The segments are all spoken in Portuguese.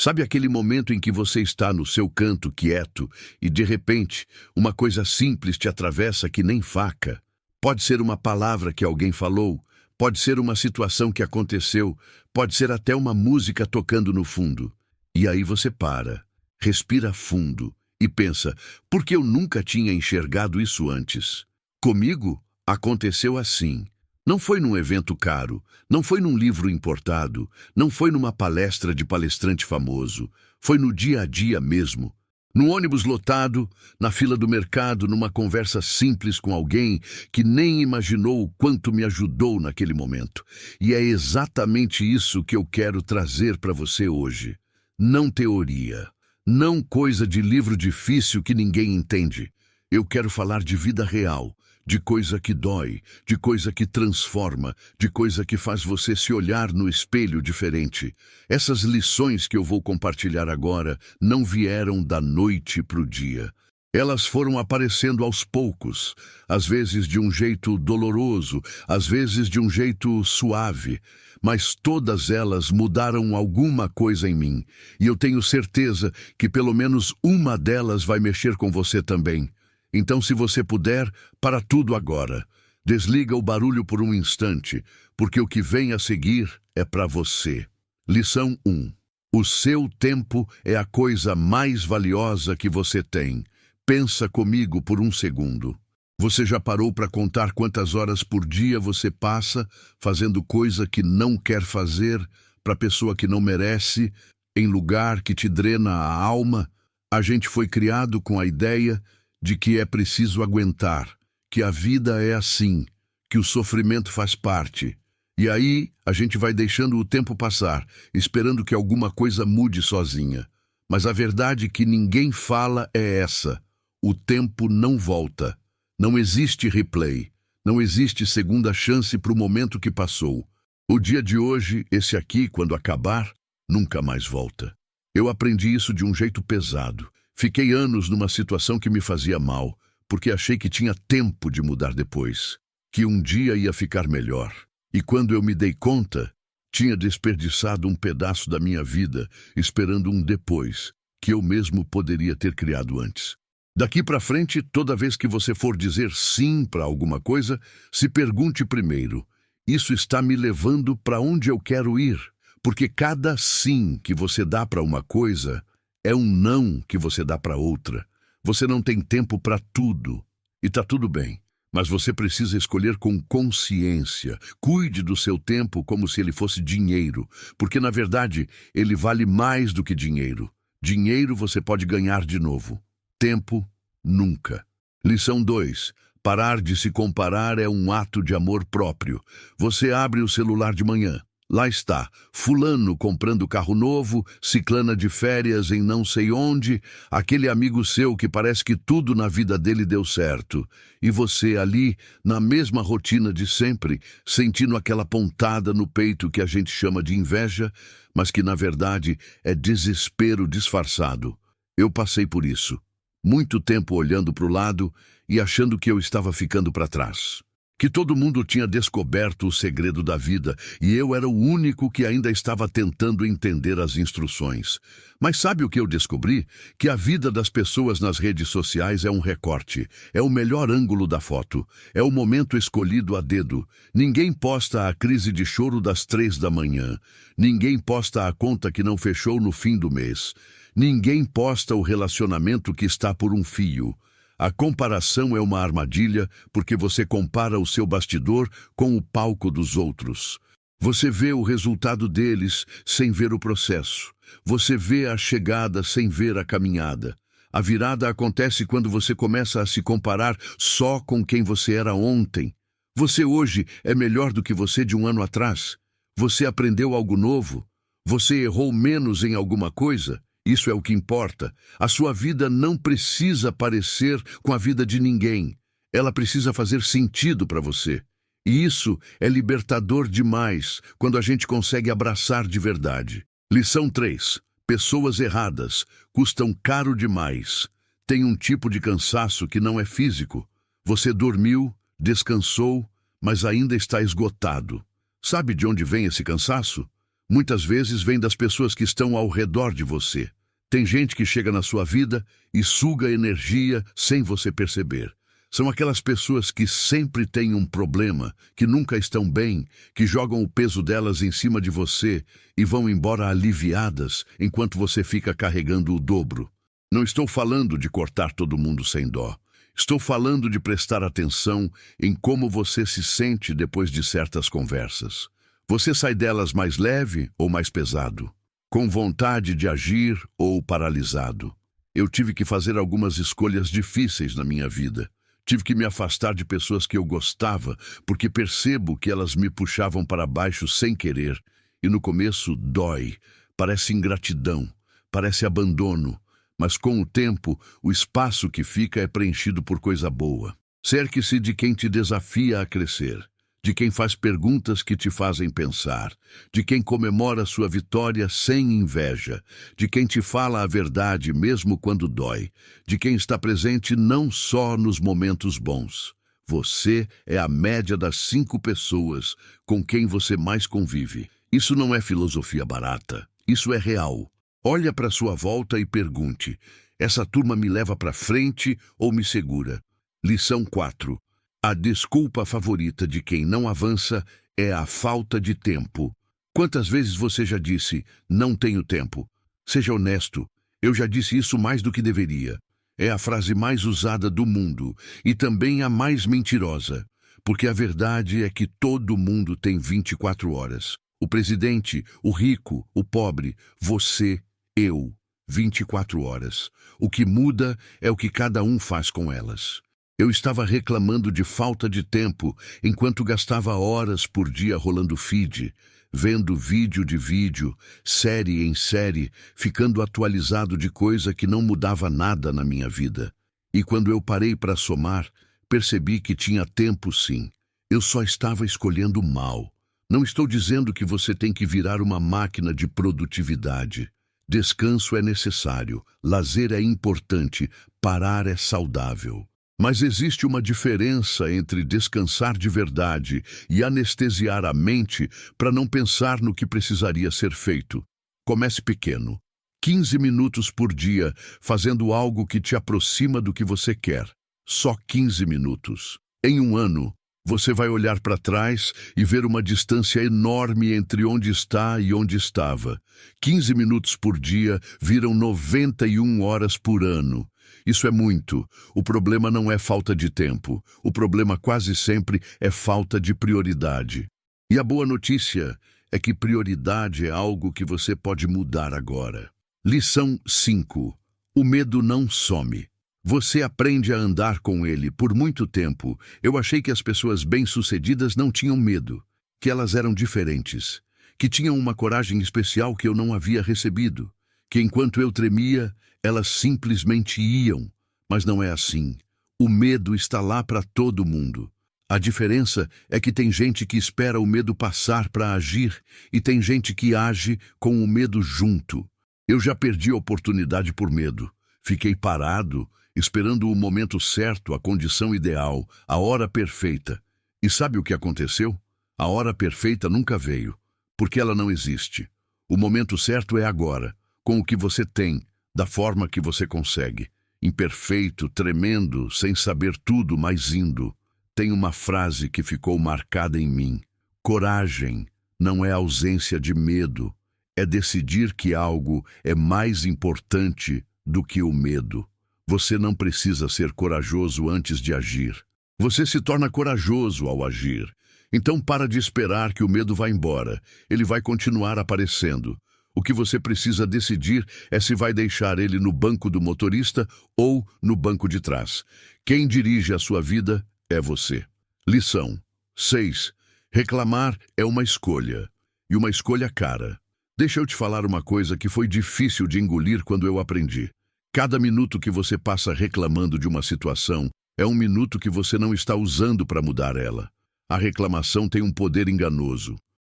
Sabe aquele momento em que você está no seu canto quieto e, de repente, uma coisa simples te atravessa que nem faca? Pode ser uma palavra que alguém falou, pode ser uma situação que aconteceu, pode ser até uma música tocando no fundo. E aí você para, respira fundo e pensa, por que eu nunca tinha enxergado isso antes? Comigo, aconteceu assim. Não foi num evento caro, não foi num livro importado, não foi numa palestra de palestrante famoso, foi no dia a dia mesmo. No ônibus lotado, na fila do mercado, numa conversa simples com alguém que nem imaginou o quanto me ajudou naquele momento. E é exatamente isso que eu quero trazer para você hoje. Não teoria, não coisa de livro difícil que ninguém entende. Eu quero falar de vida real, de coisa que dói, de coisa que transforma, de coisa que faz você se olhar no espelho diferente. Essas lições que eu vou compartilhar agora não vieram da noite para o dia. Elas foram aparecendo aos poucos, às vezes de um jeito doloroso, às vezes de um jeito suave, mas todas elas mudaram alguma coisa em mim, e eu tenho certeza que pelo menos uma delas vai mexer com você também. Então, se você puder, para tudo agora. Desliga o barulho por um instante, porque o que vem a seguir é para você. Lição 1. O seu tempo é a coisa mais valiosa que você tem. Pensa comigo por um segundo. Você já parou para contar quantas horas por dia você passa fazendo coisa que não quer fazer, para pessoa que não merece, em lugar que te drena a alma? A gente foi criado com a ideia de que é preciso aguentar, que a vida é assim, que o sofrimento faz parte. E aí a gente vai deixando o tempo passar, esperando que alguma coisa mude sozinha. Mas a verdade que ninguém fala é essa: o tempo não volta. Não existe replay, não existe segunda chance para o momento que passou. O dia de hoje, esse aqui, quando acabar, nunca mais volta. Eu aprendi isso de um jeito pesado. Fiquei anos numa situação que me fazia mal, porque achei que tinha tempo de mudar depois, que um dia ia ficar melhor. E quando eu me dei conta, tinha desperdiçado um pedaço da minha vida, esperando um depois, que eu mesmo poderia ter criado antes. Daqui para frente, toda vez que você for dizer sim para alguma coisa, se pergunte primeiro: isso está me levando para onde eu quero ir? Porque cada sim que você dá para uma coisa é um não que você dá para outra. Você não tem tempo para tudo. E tá tudo bem. Mas você precisa escolher com consciência. Cuide do seu tempo como se ele fosse dinheiro. Porque, na verdade, ele vale mais do que dinheiro. Dinheiro você pode ganhar de novo. Tempo, nunca. Lição 2. Parar de se comparar é um ato de amor próprio. Você abre o celular de manhã. Lá está, fulano comprando carro novo, ciclana de férias em não sei onde, aquele amigo seu que parece que tudo na vida dele deu certo. E você ali, na mesma rotina de sempre, sentindo aquela pontada no peito que a gente chama de inveja, mas que na verdade é desespero disfarçado. Eu passei por isso. Muito tempo olhando para o lado e achando que eu estava ficando para trás. Que todo mundo tinha descoberto o segredo da vida e eu era o único que ainda estava tentando entender as instruções. Mas sabe o que eu descobri? Que a vida das pessoas nas redes sociais é um recorte, é o melhor ângulo da foto, é o momento escolhido a dedo. Ninguém posta a crise de choro das 3 da manhã, ninguém posta a conta que não fechou no fim do mês, ninguém posta o relacionamento que está por um fio. A comparação é uma armadilha porque você compara o seu bastidor com o palco dos outros. Você vê o resultado deles sem ver o processo. Você vê a chegada sem ver a caminhada. A virada acontece quando você começa a se comparar só com quem você era ontem. Você hoje é melhor do que você de um ano atrás. Você aprendeu algo novo. Você errou menos em alguma coisa. Isso é o que importa. A sua vida não precisa parecer com a vida de ninguém. Ela precisa fazer sentido para você. E isso é libertador demais quando a gente consegue abraçar de verdade. Lição 3. Pessoas erradas custam caro demais. Tem um tipo de cansaço que não é físico. Você dormiu, descansou, mas ainda está esgotado. Sabe de onde vem esse cansaço? Muitas vezes vem das pessoas que estão ao redor de você. Tem gente que chega na sua vida e suga energia sem você perceber. São aquelas pessoas que sempre têm um problema, que nunca estão bem, que jogam o peso delas em cima de você e vão embora aliviadas enquanto você fica carregando o dobro. Não estou falando de cortar todo mundo sem dó. Estou falando de prestar atenção em como você se sente depois de certas conversas. Você sai delas mais leve ou mais pesado? Com vontade de agir ou paralisado? Eu tive que fazer algumas escolhas difíceis na minha vida. Tive que me afastar de pessoas que eu gostava, porque percebo que elas me puxavam para baixo sem querer. E no começo dói, parece ingratidão, parece abandono. Mas com o tempo, o espaço que fica é preenchido por coisa boa. Cerque-se de quem te desafia a crescer, de quem faz perguntas que te fazem pensar, de quem comemora sua vitória sem inveja, de quem te fala a verdade mesmo quando dói, de quem está presente não só nos momentos bons. Você é a média das 5 pessoas com quem você mais convive. Isso não é filosofia barata, isso é real. Olha para sua volta e pergunte: essa turma me leva para frente ou me segura? Lição 4. A desculpa favorita de quem não avança é a falta de tempo. Quantas vezes você já disse, não tenho tempo? Seja honesto, eu já disse isso mais do que deveria. É a frase mais usada do mundo e também a mais mentirosa, porque a verdade é que todo mundo tem 24 horas. O presidente, o rico, o pobre, você, eu, 24 horas. O que muda é o que cada um faz com elas. Eu estava reclamando de falta de tempo enquanto gastava horas por dia rolando feed, vendo vídeo de vídeo, série em série, ficando atualizado de coisa que não mudava nada na minha vida. E quando eu parei para somar, percebi que tinha tempo sim. Eu só estava escolhendo mal. Não estou dizendo que você tem que virar uma máquina de produtividade. Descanso é necessário, lazer é importante, parar é saudável. Mas existe uma diferença entre descansar de verdade e anestesiar a mente para não pensar no que precisaria ser feito. Comece pequeno. 15 minutos por dia, fazendo algo que te aproxima do que você quer. Só 15 minutos. Em um ano, você vai olhar para trás e ver uma distância enorme entre onde está e onde estava. 15 minutos por dia viram 91 horas por ano. Isso é muito. O problema não é falta de tempo. O problema quase sempre é falta de prioridade. E a boa notícia é que prioridade é algo que você pode mudar agora. Lição 5. O medo não some. Você aprende a andar com ele. Por muito tempo, eu achei que as pessoas bem-sucedidas não tinham medo, que elas eram diferentes, que tinham uma coragem especial que eu não havia recebido, que enquanto eu tremia, elas simplesmente iam. Mas não é assim. O medo está lá para todo mundo. A diferença é que tem gente que espera o medo passar para agir e tem gente que age com o medo junto. Eu já perdi a oportunidade por medo. Fiquei parado, esperando o momento certo, a condição ideal, a hora perfeita. E sabe o que aconteceu? A hora perfeita nunca veio, porque ela não existe. O momento certo é agora, com o que você tem, da forma que você consegue. Imperfeito, tremendo, sem saber tudo, mas indo. Tem uma frase que ficou marcada em mim. Coragem não é ausência de medo, é decidir que algo é mais importante do que o medo. Você não precisa ser corajoso antes de agir. Você se torna corajoso ao agir. Então para de esperar que o medo vá embora. Ele vai continuar aparecendo. O que você precisa decidir é se vai deixar ele no banco do motorista ou no banco de trás. Quem dirige a sua vida é você. Lição 6. Reclamar é uma escolha. E uma escolha cara. Deixa eu te falar uma coisa que foi difícil de engolir quando eu aprendi. Cada minuto que você passa reclamando de uma situação é um minuto que você não está usando para mudar ela. A reclamação tem um poder enganoso.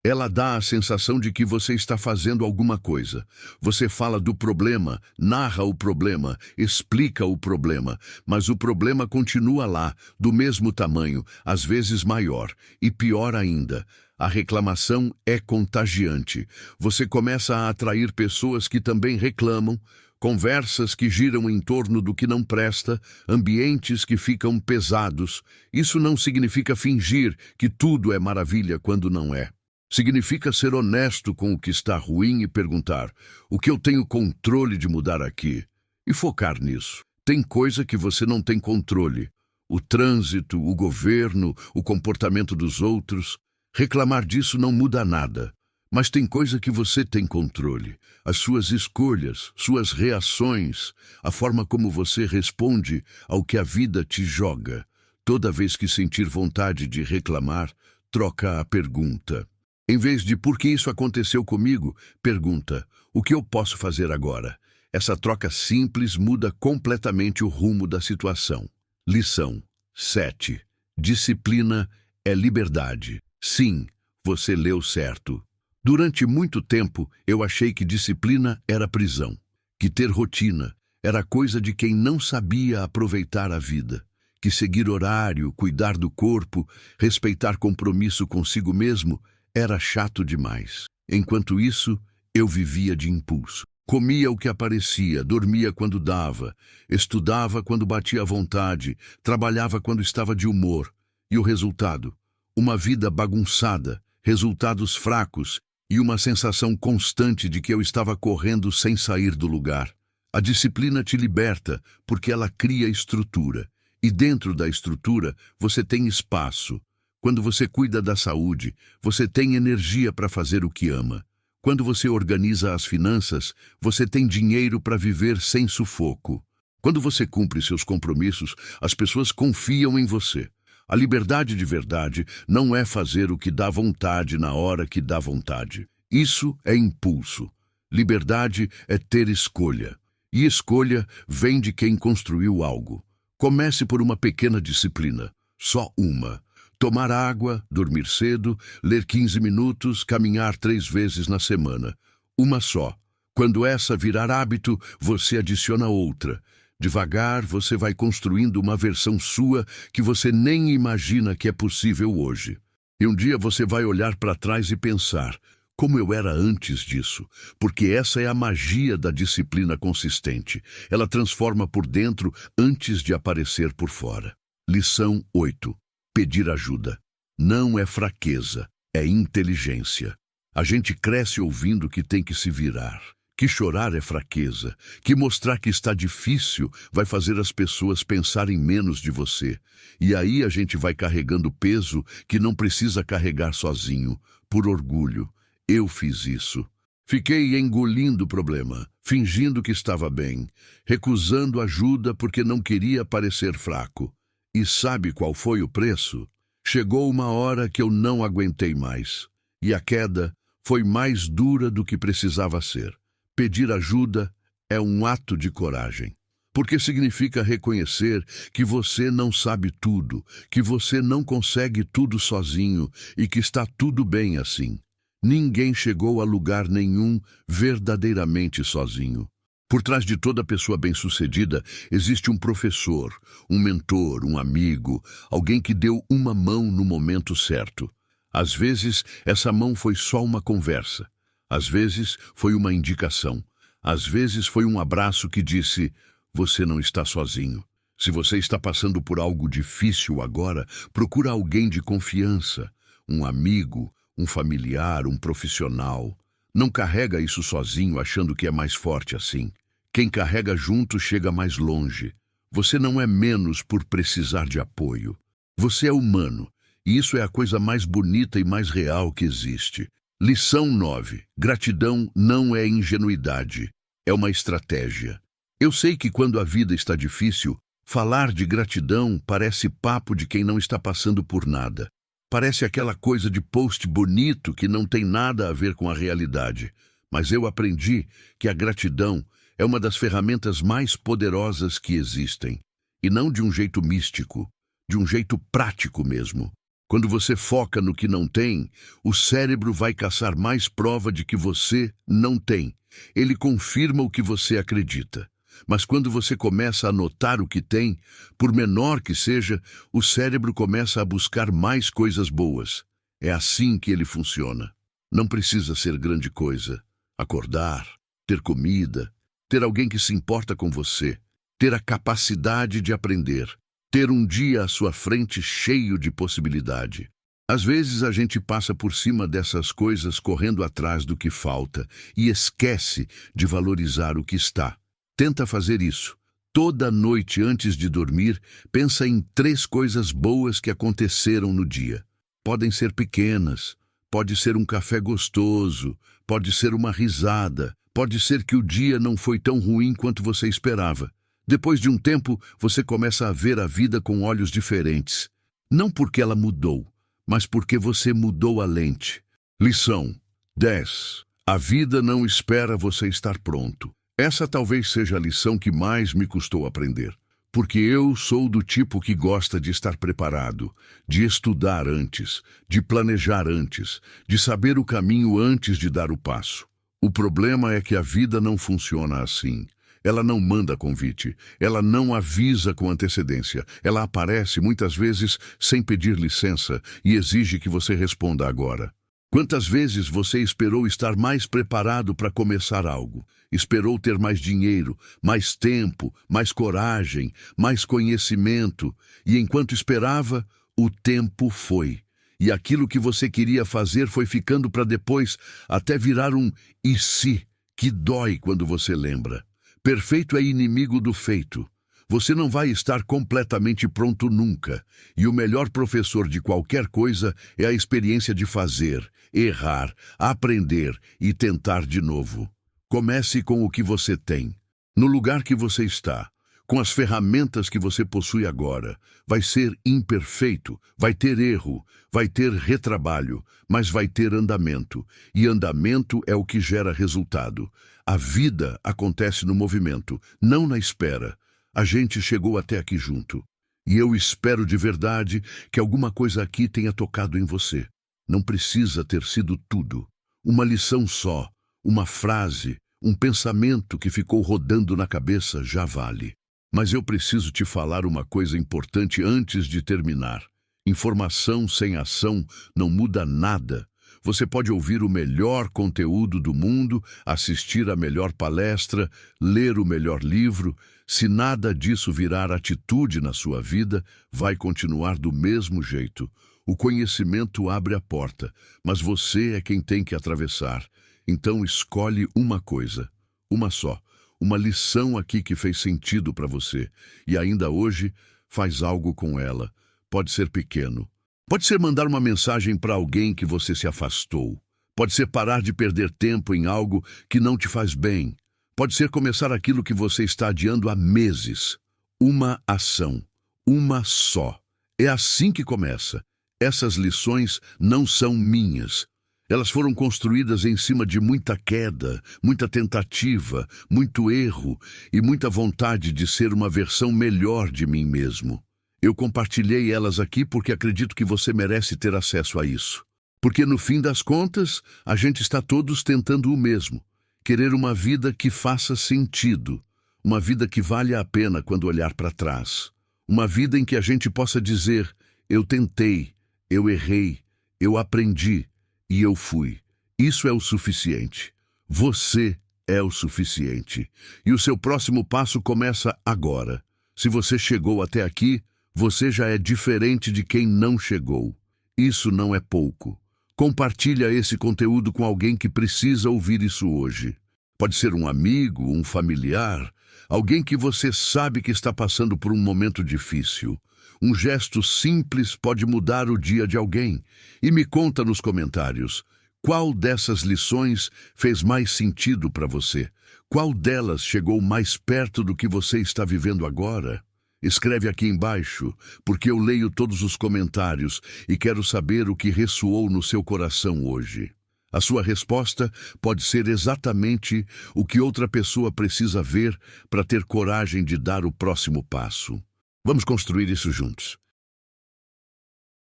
Ela dá a sensação de que você está fazendo alguma coisa. Você fala do problema, narra o problema, explica o problema, mas o problema continua lá, do mesmo tamanho, às vezes maior. E pior ainda, a reclamação é contagiante. Você começa a atrair pessoas que também reclamam, conversas que giram em torno do que não presta, ambientes que ficam pesados. Isso não significa fingir que tudo é maravilha quando não é. Significa ser honesto com o que está ruim e perguntar: o que eu tenho controle de mudar aqui? E focar nisso. Tem coisa que você não tem controle. O trânsito, o governo, o comportamento dos outros. Reclamar disso não muda nada. Mas tem coisa que você tem controle. As suas escolhas, suas reações, a forma como você responde ao que a vida te joga. Toda vez que sentir vontade de reclamar, troca a pergunta. Em vez de por que isso aconteceu comigo, pergunta: o que eu posso fazer agora? Essa troca simples muda completamente o rumo da situação. Lição 7. Disciplina é liberdade. Sim, você leu certo. Durante muito tempo, eu achei que disciplina era prisão, que ter rotina era coisa de quem não sabia aproveitar a vida, que seguir horário, cuidar do corpo, respeitar compromisso consigo mesmo era chato demais. Enquanto isso, eu vivia de impulso. Comia o que aparecia, dormia quando dava, estudava quando batia à vontade, trabalhava quando estava de humor. E o resultado? Uma vida bagunçada, resultados fracos e uma sensação constante de que eu estava correndo sem sair do lugar. A disciplina te liberta porque ela cria estrutura. E dentro da estrutura, você tem espaço. Quando você cuida da saúde, você tem energia para fazer o que ama. Quando você organiza as finanças, você tem dinheiro para viver sem sufoco. Quando você cumpre seus compromissos, as pessoas confiam em você. A liberdade de verdade não é fazer o que dá vontade na hora que dá vontade. Isso é impulso. Liberdade é ter escolha. E escolha vem de quem construiu algo. Comece por uma pequena disciplina. Só uma. Tomar água, dormir cedo, ler 15 minutos, caminhar 3 vezes na semana. Uma só. Quando essa virar hábito, você adiciona outra. Devagar, você vai construindo uma versão sua que você nem imagina que é possível hoje. E um dia você vai olhar para trás e pensar: como eu era antes disso? Porque essa é a magia da disciplina consistente. Ela transforma por dentro antes de aparecer por fora. Lição 8. Pedir ajuda. Não é fraqueza, é inteligência. A gente cresce ouvindo que tem que se virar, que chorar é fraqueza, que mostrar que está difícil vai fazer as pessoas pensarem menos de você. E aí a gente vai carregando peso que não precisa carregar sozinho, por orgulho. Eu fiz isso. Fiquei engolindo o problema, fingindo que estava bem, recusando ajuda porque não queria parecer fraco. E sabe qual foi o preço? Chegou uma hora que eu não aguentei mais. E a queda foi mais dura do que precisava ser. Pedir ajuda é um ato de coragem. Porque significa reconhecer que você não sabe tudo, que você não consegue tudo sozinho e que está tudo bem assim. Ninguém chegou a lugar nenhum verdadeiramente sozinho. Por trás de toda pessoa bem-sucedida existe um professor, um mentor, um amigo, alguém que deu uma mão no momento certo. Às vezes, essa mão foi só uma conversa. Às vezes, foi uma indicação. Às vezes, foi um abraço que disse: você não está sozinho. Se você está passando por algo difícil agora, procura alguém de confiança, um amigo, um familiar, um profissional. Não carrega isso sozinho achando que é mais forte assim. Quem carrega junto chega mais longe. Você não é menos por precisar de apoio. Você é humano, e isso é a coisa mais bonita e mais real que existe. Lição 9. Gratidão não é ingenuidade, é uma estratégia. Eu sei que quando a vida está difícil, falar de gratidão parece papo de quem não está passando por nada. Parece aquela coisa de post bonito que não tem nada a ver com a realidade. Mas eu aprendi que a gratidão é uma das ferramentas mais poderosas que existem. E não de um jeito místico, de um jeito prático mesmo. Quando você foca no que não tem, o cérebro vai caçar mais prova de que você não tem. Ele confirma o que você acredita. Mas quando você começa a notar o que tem, por menor que seja, o cérebro começa a buscar mais coisas boas. É assim que ele funciona. Não precisa ser grande coisa. Acordar, ter comida, ter alguém que se importa com você, ter a capacidade de aprender, ter um dia à sua frente cheio de possibilidade. Às vezes a gente passa por cima dessas coisas correndo atrás do que falta e esquece de valorizar o que está. Tenta fazer isso. Toda noite antes de dormir, pensa em 3 coisas boas que aconteceram no dia. Podem ser pequenas, pode ser um café gostoso, pode ser uma risada, pode ser que o dia não foi tão ruim quanto você esperava. Depois de um tempo, você começa a ver a vida com olhos diferentes. Não porque ela mudou, mas porque você mudou a lente. Lição 10. A vida não espera você estar pronto. Essa talvez seja a lição que mais me custou aprender. Porque eu sou do tipo que gosta de estar preparado, de estudar antes, de planejar antes, de saber o caminho antes de dar o passo. O problema é que a vida não funciona assim. Ela não manda convite, ela não avisa com antecedência, ela aparece muitas vezes sem pedir licença e exige que você responda agora. Quantas vezes você esperou estar mais preparado para começar algo? Esperou ter mais dinheiro, mais tempo, mais coragem, mais conhecimento, e enquanto esperava, o tempo foi. E aquilo que você queria fazer foi ficando para depois, até virar um "e se", que dói quando você lembra. Perfeito é inimigo do feito. Você não vai estar completamente pronto nunca. E o melhor professor de qualquer coisa é a experiência de fazer, errar, aprender e tentar de novo. Comece com o que você tem, no lugar que você está, com as ferramentas que você possui agora. Vai ser imperfeito, vai ter erro, vai ter retrabalho, mas vai ter andamento. E andamento é o que gera resultado. A vida acontece no movimento, não na espera. A gente chegou até aqui junto. E eu espero de verdade que alguma coisa aqui tenha tocado em você. Não precisa ter sido tudo. Uma lição só, uma frase, um pensamento que ficou rodando na cabeça já vale. Mas eu preciso te falar uma coisa importante antes de terminar. Informação sem ação não muda nada. Você pode ouvir o melhor conteúdo do mundo, assistir a melhor palestra, ler o melhor livro. Se nada disso virar atitude na sua vida, vai continuar do mesmo jeito. O conhecimento abre a porta, mas você é quem tem que atravessar. Então escolhe uma coisa, uma só, uma lição aqui que fez sentido para você, e ainda hoje faz algo com ela. Pode ser pequeno. Pode ser mandar uma mensagem para alguém que você se afastou. Pode ser parar de perder tempo em algo que não te faz bem. Pode ser começar aquilo que você está adiando há meses. Uma ação, uma só. É assim que começa. Essas lições não são minhas. Elas foram construídas em cima de muita queda, muita tentativa, muito erro e muita vontade de ser uma versão melhor de mim mesmo. Eu compartilhei elas aqui porque acredito que você merece ter acesso a isso. Porque no fim das contas, a gente está todos tentando o mesmo. Querer uma vida que faça sentido. Uma vida que vale a pena quando olhar para trás. Uma vida em que a gente possa dizer: eu tentei, eu errei, eu aprendi e eu fui. Isso é o suficiente. Você é o suficiente. E o seu próximo passo começa agora. Se você chegou até aqui, você já é diferente de quem não chegou. Isso não é pouco. Compartilha esse conteúdo com alguém que precisa ouvir isso hoje. Pode ser um amigo, um familiar, alguém que você sabe que está passando por um momento difícil. Um gesto simples pode mudar o dia de alguém. E me conta nos comentários, qual dessas lições fez mais sentido para você? Qual delas chegou mais perto do que você está vivendo agora? Escreve aqui embaixo, porque eu leio todos os comentários e quero saber o que ressoou no seu coração hoje. A sua resposta pode ser exatamente o que outra pessoa precisa ver para ter coragem de dar o próximo passo. Vamos construir isso juntos.